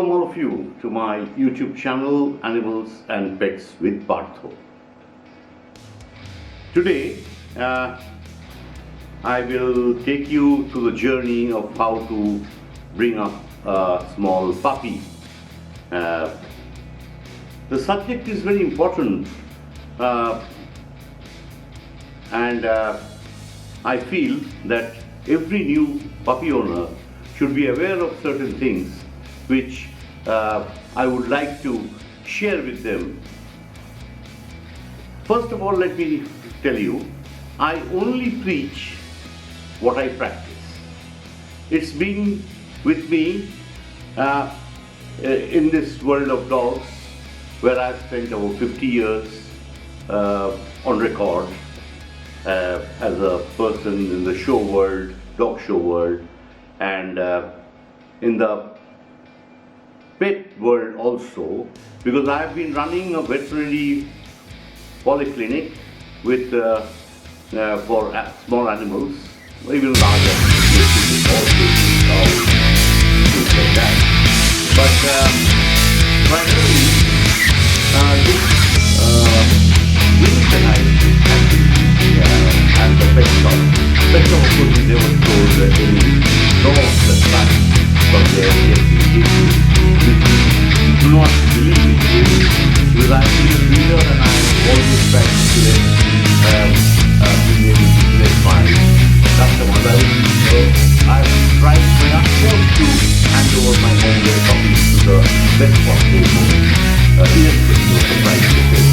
welcome all of you to my YouTube channel Animals and Pets with Partha. Today I will take you to the journey of how to bring up a small puppy. The subject is very important and I feel that every new puppy owner should be aware of certain things which I would like to share with them. First of all, let me tell you, I only preach what I practice. It's been with me in this world of dogs where I've spent over 50 years on record as a person in the show world, dog show world, and in the pet world also, because I've been running a veterinary polyclinic with for small animals, even larger things like that. But primarily, and the pet shop. Pet shop, of course, we never sold any dogs that back from their do not believe it really, because I've been a leader and I've always tried to select, being able to select my customers. I've tried my utmost to hand over my homeware puppies to the best possible moment, irrespective of the price they pay.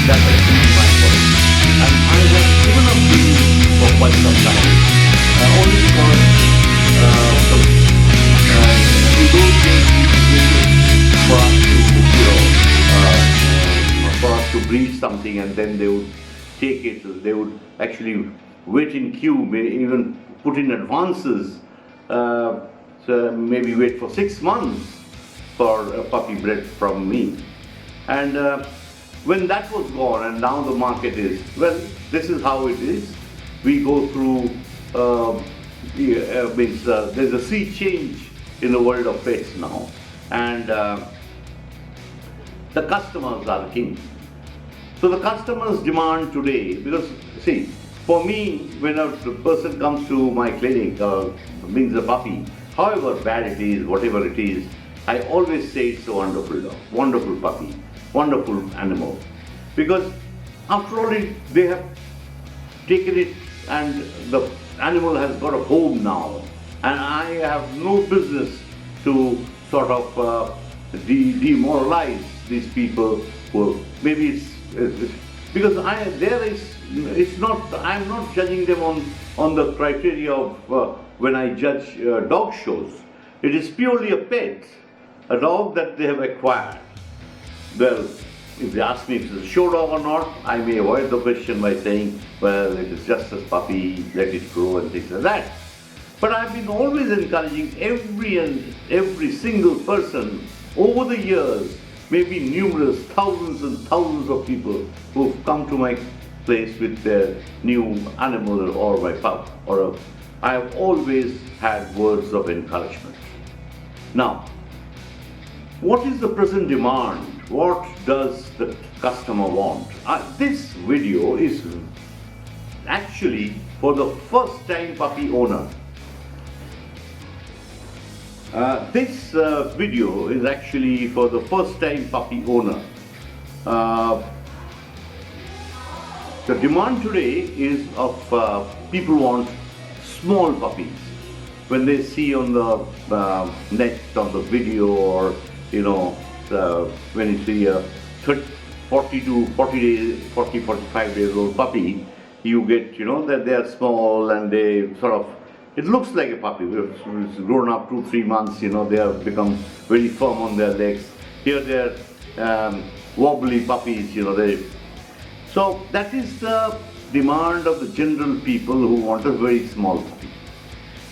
That has been my policy. And I have given up breeding for quite some time, only because in those days for us to breed something and then they would take it, they would actually wait in queue, may even put in advances, so maybe wait for 6 months for a puppy bred from me. And when that was gone and now the market is, well, this is how it is. We go through, there's a sea change in the world of pets now, and the customers are the king. So the customers demand today, because see, for me, when a person comes to my clinic, brings a puppy, however bad it is, whatever it is, I always say it's a wonderful dog, wonderful puppy, wonderful animal. Because after all, they have taken it and the animal has got a home now. And I have no business to sort of demoralize these people who maybe it's because I'm not judging them on the criteria of when I judge dog shows. It is purely a pet, a dog that they have acquired. Well, if they ask me if it's a show dog or not, I may avoid the question by saying, well, it is just a puppy, let it grow and things like that. But I've been always encouraging every single person over the years, maybe numerous, thousands and thousands of people who've come to my place with their new animal or my pup, I have always had words of encouragement. Now, what is the present demand? What does the customer want? This video is actually for the first time puppy owner. This video is actually for the first time puppy owner. The demand today is of people want small puppies. When they see on the net, on the video, or when you see a 40 to 45 days old puppy, you get that they are small and they sort of, it looks like a puppy. It's grown up 2-3 months, they have become very firm on their legs. Here they're wobbly puppies, So that is the demand of the general people who want a very small puppy.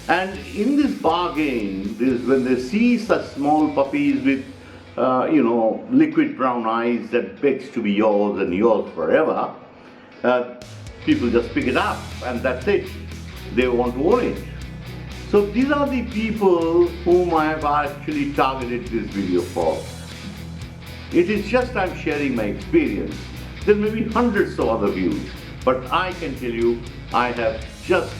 And in this bargain, when they see such small puppies with liquid brown eyes that begs to be yours and yours forever, people just pick it up and that's it. They want to own it. So these are the people whom I have actually targeted this video for. It is just I'm sharing my experience. There may be hundreds of other views, but I can tell you I have just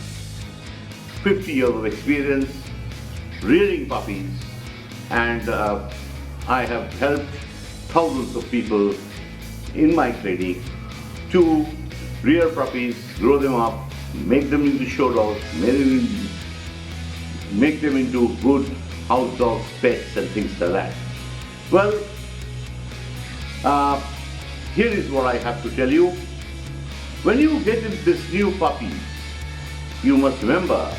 50 years of experience rearing puppies, and I have helped thousands of people in my clinic to rear puppies, grow them up, make them into show dogs, make them into good house dogs, pets and things like that. Well, here is what I have to tell you. When you get this new puppy, you must remember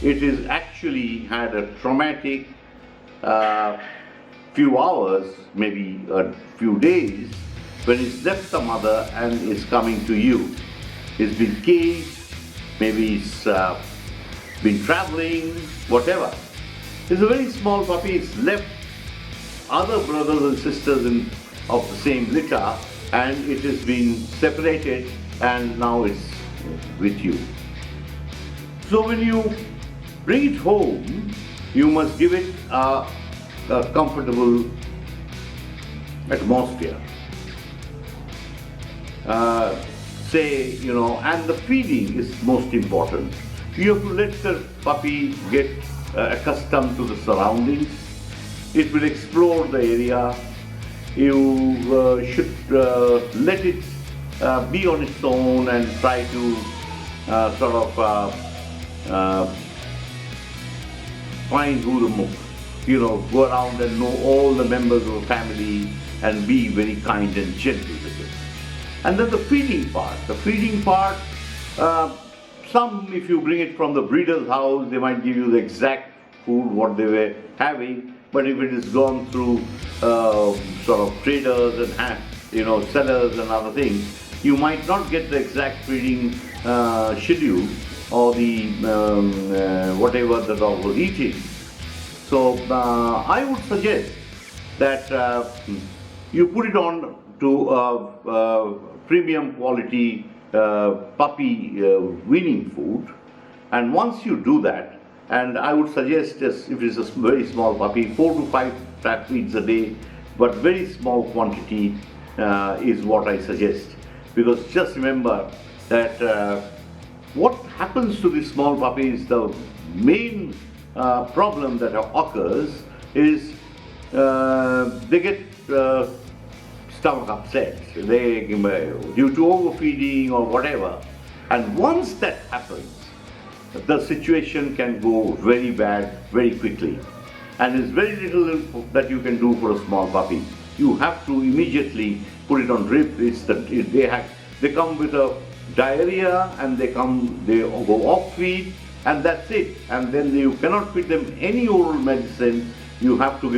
it is actually had a traumatic few hours, maybe a few days, when it's left the mother and is coming to you. It's been caged, maybe it's been traveling, whatever. It's a very small puppy. It's left other brothers and sisters of the same litter, and it has been separated, and now it's with you. So when you bring it home, you must give it a comfortable atmosphere. And the feeding is most important. You have to let the puppy get accustomed to the surroundings. It will explore the area. You should let it be on its own and try to find go around and know all the members of the family and be very kind and gentle with it. And then the feeding part, some, if you bring it from the breeder's house, they might give you the exact food what they were having, but if it has gone through traders and sellers and other things, you might not get the exact feeding schedule or the whatever the dog was eating. So I would suggest that you put it on to premium quality puppy weaning food, and once you do that, and I would suggest, just if it's a very small puppy, 4 to 5 trap feeds a day, but very small quantity is what I suggest. Because just remember that what happens to these small puppies, the main problem that occurs is they get stomach upset, due to overfeeding or whatever. And once that happens, the situation can go very bad very quickly. And there's very little that you can do for a small puppy. You have to immediately put it on drip. They come with a diarrhea, and they go off feed, and that's it. And then you cannot feed them any oral medicine. You have to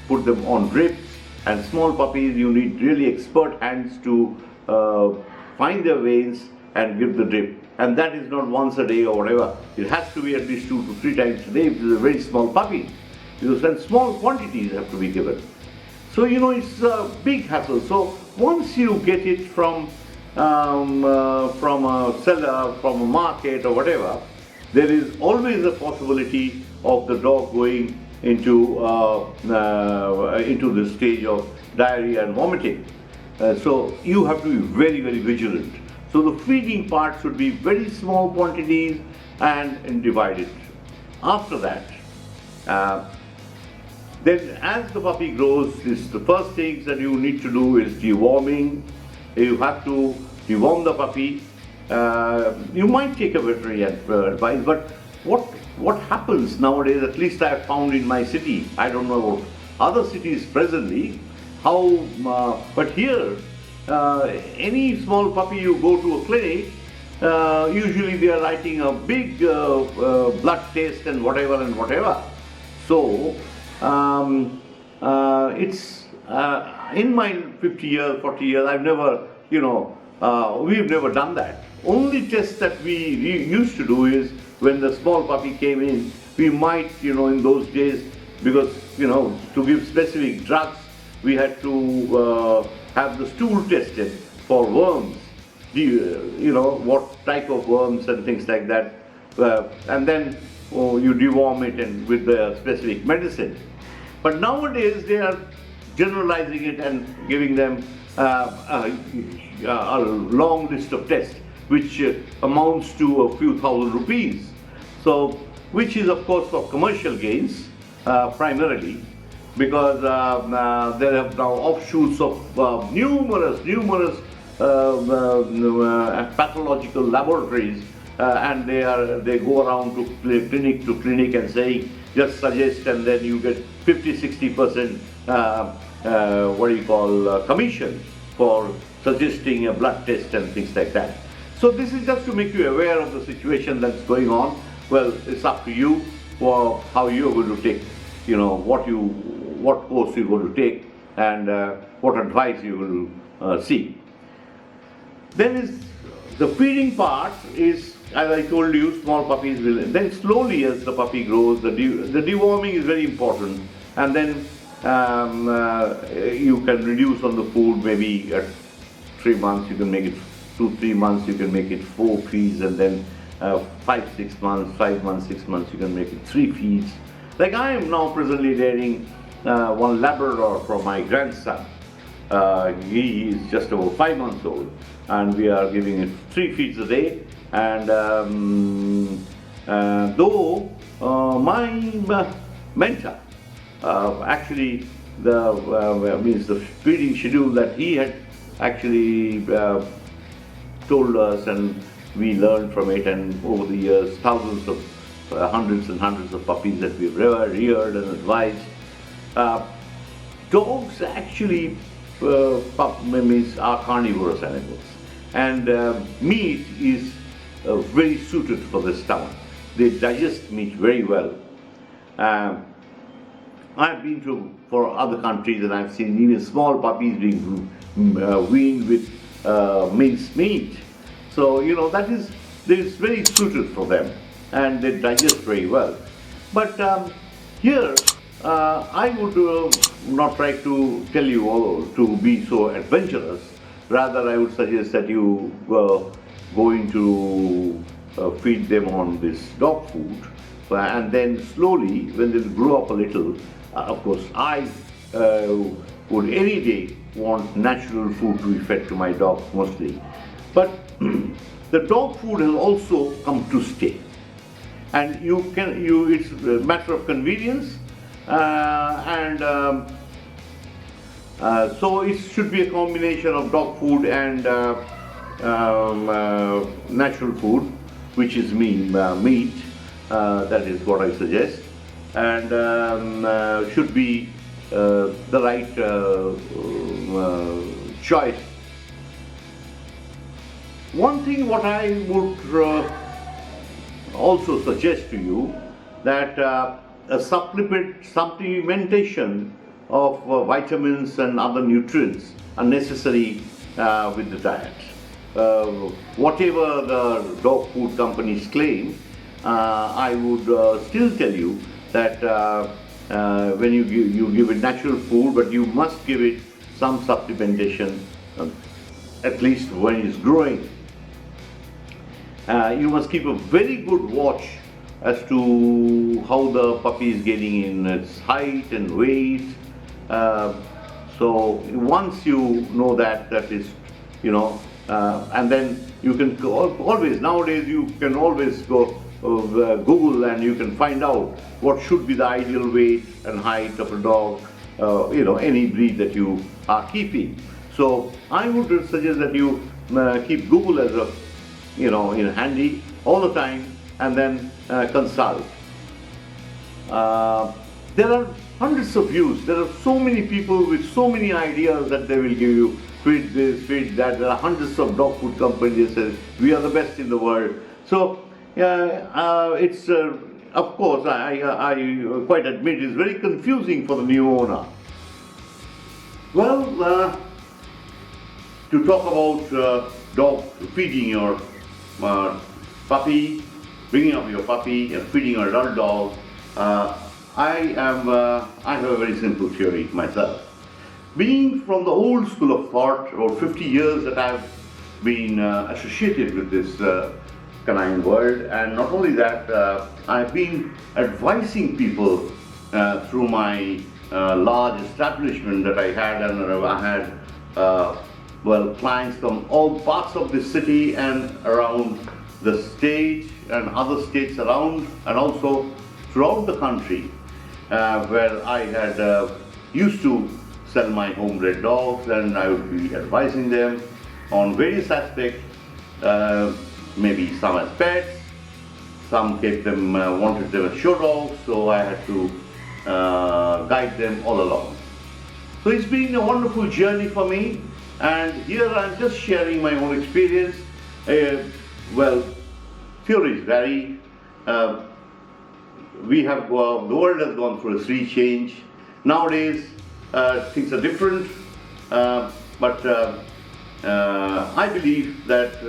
put them on drips. And small puppies, you need really expert hands to find their veins and give the drip. And that is not once a day or whatever. It has to be at least 2 to 3 times a day if it's a very small puppy. Because then small quantities have to be given. So it's a big hassle. So once you get it from a seller, from a market or whatever, there is always a possibility of the dog going into the stage of diarrhea and vomiting. So you have to be very, very vigilant. So the feeding part should be very small quantities and divided. After that, then as the puppy grows, the first things that you need to do is deworming. You have to deworm the puppy. You might take a veterinary advice, but what happens nowadays, at least I have found in my city, I don't know about other cities presently, but here, any small puppy you go to a clinic, usually they are writing a big blood test and whatever. So, it's in my 50 years, 40 years, I've never, we've never done that. Only test that we used to do is when the small puppy came in, we might, in those days, because, to give specific drugs, we had to have the stool tested for worms, what type of worms and things like that. And then you deworm it and with the specific medicine. But nowadays they are generalizing it and giving them a long list of tests, which amounts to a few thousand rupees. So, which is of course for commercial gains primarily, because there have now offshoots of numerous pathological laboratories, and they go around to clinic to clinic and saying just suggest, and then you get 50-60% what do you call commission for suggesting a blood test and things like that. So this is just to make you aware of the situation that's going on. Well, it's up to you for how you're going to take, what course you're going to take, and what advice you're going to seek. Then is the feeding part is, as I told you, small puppies will, then slowly as the puppy grows, the deworming is very important, and then you can reduce on the food. Maybe at 3 months you can make it 2-3 months, you can make it 4 feeds, and then 5-6 months, 5 months, 6 months, you can make it 3 feeds. Like I am now presently rearing one Labrador for my grandson. He is just about 5 months old, and we are giving it 3 feeds a day. And though my mentor actually the feeding schedule that he had actually told us, and we learned from it, and over the years thousands of hundreds and hundreds of puppies that we've reared and advised. Dogs actually are carnivorous animals, and meat is very suited for the stomach. They digest meat very well. I've been to for other countries, and I've seen even small puppies being weaned with minced meat. So that is very suited for them, and they digest very well. But here I would not try to tell you all to be so adventurous. Rather, I would suggest that you going to feed them on this dog food, and then slowly, when they grow up a little, of course, I would any day want natural food to be fed to my dogs mostly. But the dog food has also come to stay, and it's a matter of convenience, and so it should be a combination of dog food and natural food, which is meat. That is what I suggest, and should be the right choice. One thing what I would also suggest to you, that a supplementation of vitamins and other nutrients are necessary with the diet. Whatever the dog food companies claim, I would still tell you that when you give it natural food, but you must give it some supplementation, at least when it's growing. You must keep a very good watch as to how the puppy is getting in its height and weight. So once you know that is, and then you can always, nowadays you can always go Google, and you can find out what should be the ideal weight and height of a dog, any breed that you are keeping. So I would suggest that you keep Google as a handy all the time, and then consult. There are hundreds of views. There are so many people with so many ideas that they will give you. Feed this, feed that. There are hundreds of dog food companies that say we are the best in the world. So it's of course I quite admit it's very confusing for the new owner. Well, to talk about dog feeding your puppy, bringing up your puppy and feeding your adult dog, I have a very simple theory myself. Being from the old school of thought, about 50 years that I've been associated with this canine world. And not only that, I've been advising people through my large establishment that I had, and I had clients from all parts of the city and around the state and other states around, and also throughout the country, where I had used to sell my homebred dogs, and I would be advising them on various aspects, maybe some as pets, some kept them, wanted them as show dogs, so I had to guide them all along. So it's been a wonderful journey for me, and here I'm just sharing my own experience. Theories vary. The world has gone through a sea change. Nowadays, things are different, but I believe that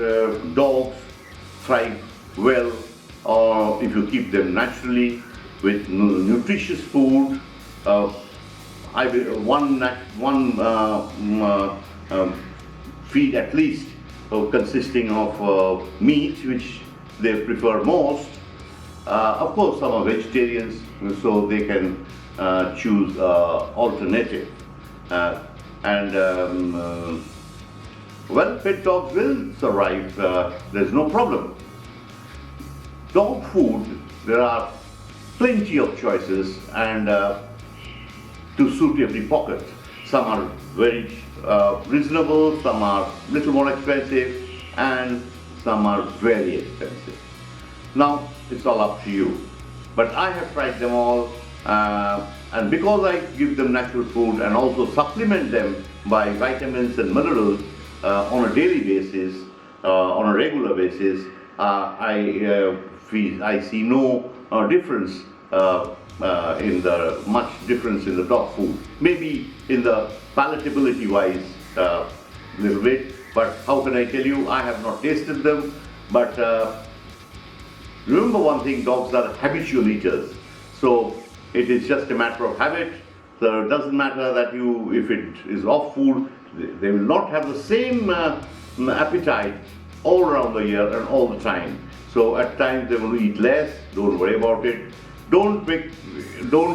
dogs thrive well, or if you keep them naturally with nutritious food. Feed at least consisting of meat, which they prefer most. Of course, some are vegetarians, so they can choose alternative. Pet dogs will survive. There's no problem. Dog food, there are plenty of choices, and to suit every pocket. Some are very reasonable, some are little more expensive, and some are very expensive. Now, it's all up to you. But I have tried them all, and because I give them natural food and also supplement them by vitamins and minerals on a daily basis, on a regular basis, I see no difference much difference in the dog food. Maybe in the palatability wise, little bit. But how can I tell you? I have not tasted them. But remember one thing: dogs are habitual eaters. So it is just a matter of habit. So it doesn't matter that if it is off food, they will not have the same appetite all around the year and all the time. So at times they will eat less. Don't worry about it. Don't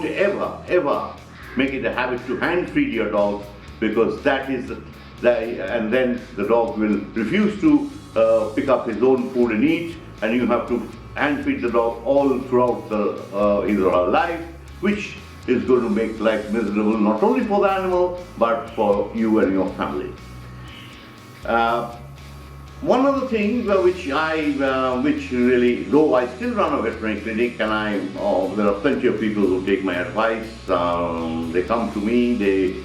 ever make it a habit to hand feed your dog, because and then the dog will refuse to pick up his own food and eat, and you have to hand feed the dog all throughout his or her life, which is going to make life miserable not only for the animal but for you and your family. One other thing which really, though I still run a veterinary clinic, and there are plenty of people who take my advice. They come to me, they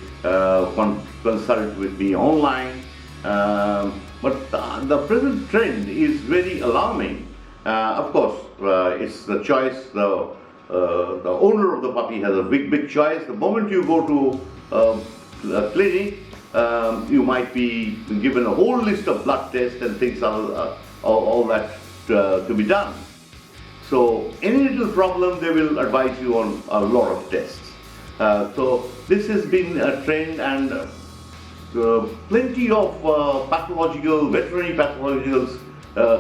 consult with me online. But the present trend is very alarming. Of course, it's the choice. The owner of the puppy has a big choice. The moment you go to a clinic, you might be given a whole list of blood tests and things, all that to be done. So any little problem, they will advise you on a lot of tests. So this has been a trend, and plenty of veterinary pathological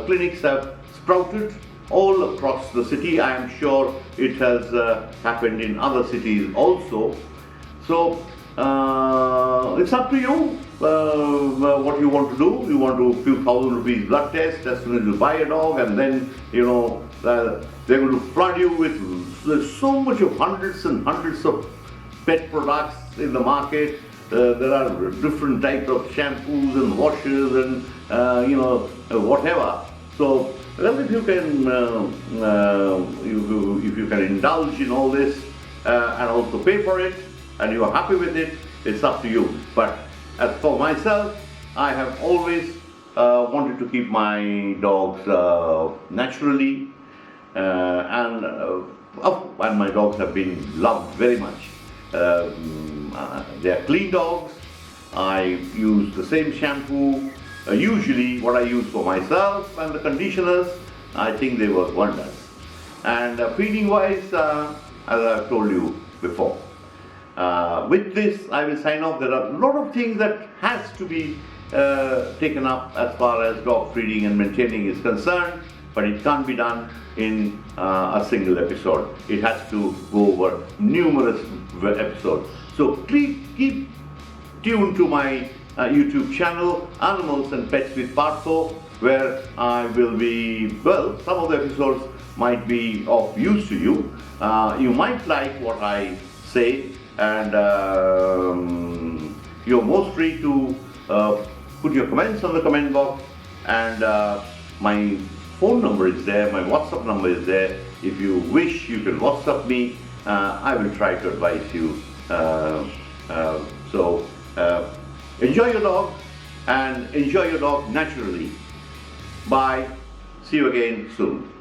clinics have sprouted all across the city. I am sure it has happened in other cities also. So it's up to you what you want to do. You want to few thousand rupees blood test as soon as you buy a dog, and then they're going to flood you with there's so much of hundreds and hundreds of pet products in the market. There are different types of shampoos and washes and whatever. So if you can if you can indulge in all this and also pay for it, and you are happy with it, it's up to you. But as for myself, I have always wanted to keep my dogs naturally, and my dogs have been loved very much. They are clean dogs. I use the same shampoo. Usually what I use for myself, and the conditioners, I think they work wonders. And feeding wise, as I've told you before. With this, I will sign off. There are a lot of things that has to be taken up as far as dog feeding and maintaining is concerned. but it can't be done in a single episode. It has to go over numerous episodes. So keep tuned to my YouTube channel, Animals and Pets with Partha, where I will be, well, some of the episodes might be of use to you. You might like what I say, and you're most free to put your comments on the comment box, and my phone number is there, my WhatsApp number is there. If you wish, you can WhatsApp me. I will try to advise you. So enjoy your dog, and enjoy your dog naturally. Bye. See you again soon.